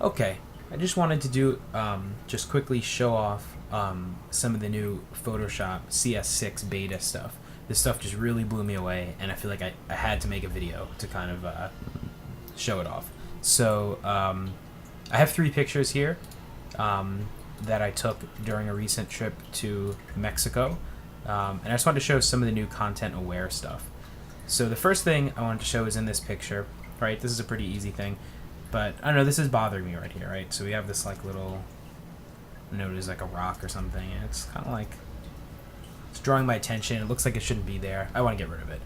Okay, I just wanted to do just quickly show off some of the new Photoshop CS6 beta stuff. This stuff just really blew me away, and I feel like I had to make a video to kind of show it off. So I have 3 pictures here that I took during a recent trip to Mexico, and I just wanted to show some of the new content-aware stuff. So the first thing I wanted to show is in this picture, right? This is a pretty easy thing. But I don't know, this is bothering me right here, right? So we have this like little note is like a rock or something, and it's kind of like it's drawing my attention. It looks like it shouldn't be there. I want to get rid of it.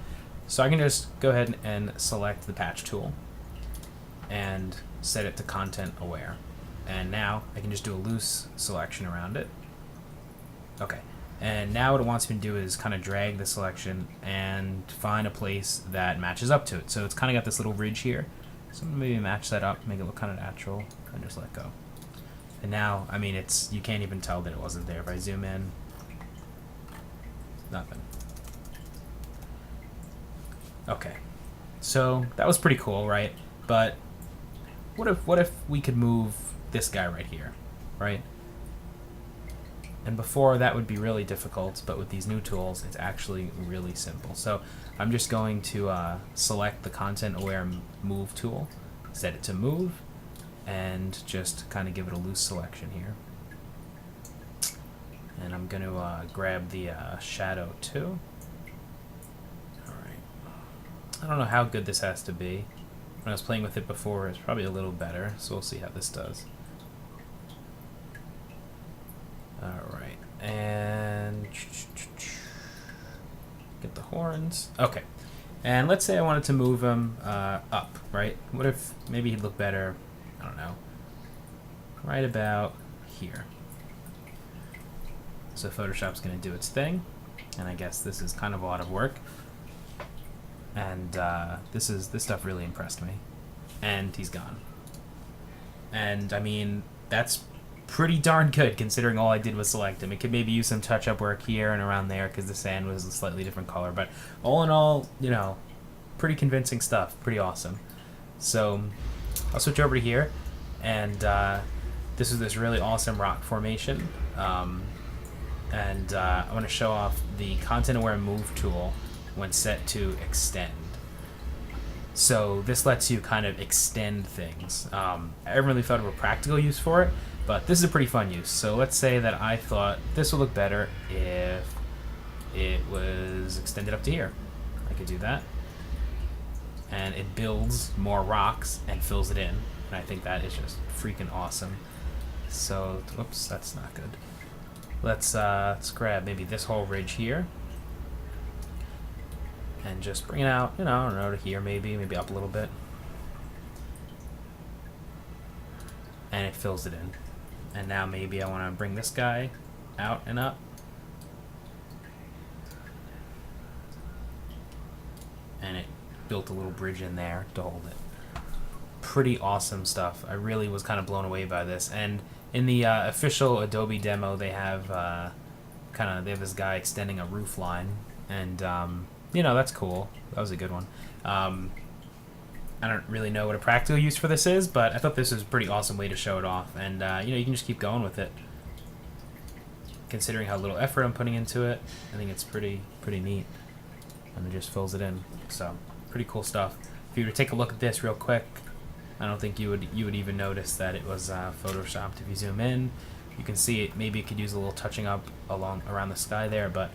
So I can just go ahead and select the patch tool and set it to content aware. And now I can just do a loose selection around it. Okay. And now what it wants me to do is kind of drag the selection and find a place that matches up to it. So it's kind of got this little ridge here. So maybe match that up, make it look kind of natural, and just let go. And now, I mean, you can't even tell that it wasn't there. If I zoom in, nothing. Okay, so that was pretty cool, right? But what if we could move this guy right here, right? And before that would be really difficult, but with these new tools, it's actually really simple. So I'm just going to select the content aware move tool, set it to move, and just kind of give it a loose selection here. And I'm going to grab the shadow too. Alright. I don't know how good this has to be. When I was playing with it before, it's probably a little better, so we'll see how this does. Alright, and get the horns. Okay, and let's say I wanted to move him up, right? What if maybe he'd look better, I don't know, right about here. So Photoshop's going to do its thing, and I guess this is kind of a lot of work. And this stuff really impressed me. And he's gone. And I mean, that's pretty darn good considering all I did was select him. It could maybe use some touch-up work here and around there because the sand was a slightly different color. But all in all, you know, pretty convincing stuff. Pretty awesome. So I'll switch over to here. And this is this really awesome rock formation. And I want to show off the content-aware move tool when set to extend. So this lets you kind of extend things. I haven't really thought of a practical use for it, but this is a pretty fun use. So let's say that I thought this would look better if it was extended up to here. I could do that. And it builds more rocks and fills it in. And I think that is just freaking awesome. So, whoops, that's not good. Let's grab maybe this whole ridge here. And just bring it out, you know, I don't know, to here maybe up a little bit. And it fills it in. And now maybe I want to bring this guy out and up. And it built a little bridge in there to hold it. Pretty awesome stuff. I really was kind of blown away by this. And in the official Adobe demo, they have they have this guy extending a roof line, and you know, that's cool. That was a good one. I don't really know what a practical use for this is, but I thought this was a pretty awesome way to show it off. And you know, you can just keep going with it. Considering how little effort I'm putting into it, I think it's pretty neat. And it just fills it in. So pretty cool stuff. If you were to take a look at this real quick, I don't think you would even notice that it was photoshopped. If you zoom in, you can see it. Maybe it could use a little touching up around the sky there, but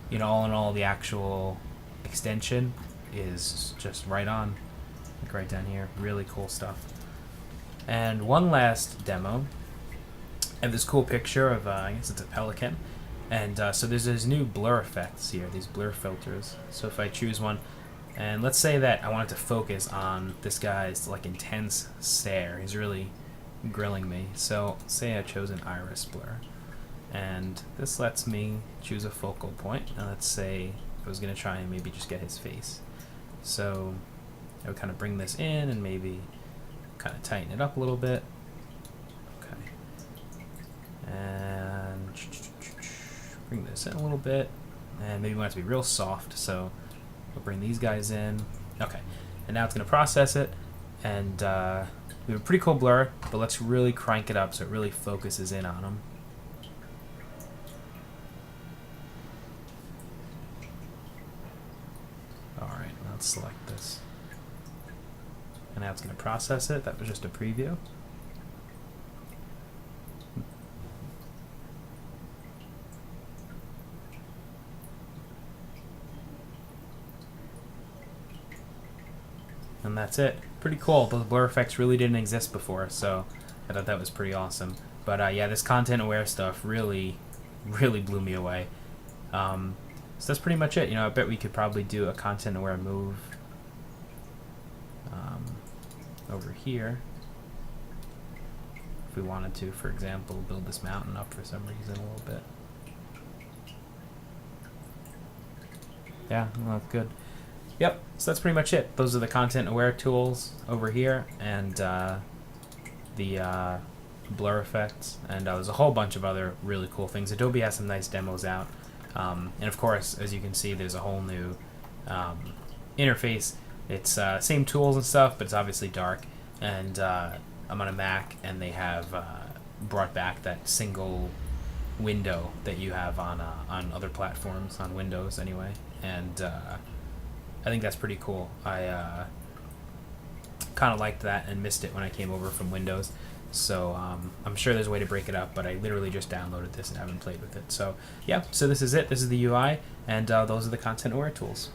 you know, all in all, the actual extension is just right on, like right down here. Really cool stuff. And one last demo. I have this cool picture of I guess it's a pelican, and so there's these new blur effects here, these blur filters. So if I choose one, and let's say that I wanted to focus on this guy's like intense stare, he's really grilling me. So say I chose an iris blur, and this lets me choose a focal point. And let's say I was going to try and maybe just get his face. So I would kind of bring this in and maybe kind of tighten it up a little bit. Okay. And bring this in a little bit. And maybe we want it to be real soft, so we'll bring these guys in. Okay. And now it's going to process it. And we have a pretty cool blur, but let's really crank it up so it really focuses in on them. Alright, let's select this. And now it's going to process it. That was just a preview. And that's it. Pretty cool. Those blur effects really didn't exist before, so I thought that was pretty awesome. But yeah, this content-aware stuff really blew me away. So that's pretty much it. You know, I bet we could probably do a content-aware move over here if we wanted to. For example, build this mountain up for some reason a little bit. Yeah, well, that's good. Yep, so that's pretty much it. Those are the content-aware tools over here, and the blur effects, and there's a whole bunch of other really cool things. Adobe has some nice demos out, and of course, as you can see, there's a whole new interface. It's same tools and stuff, but it's obviously dark, and I'm on a Mac, and they have brought back that single window that you have on other platforms, on Windows anyway, and I think that's pretty cool. I kind of liked that and missed it when I came over from Windows. So I'm sure there's a way to break it up, but I literally just downloaded this and haven't played with it. So yeah, so this is it. This is the UI, and those are the content-aware tools.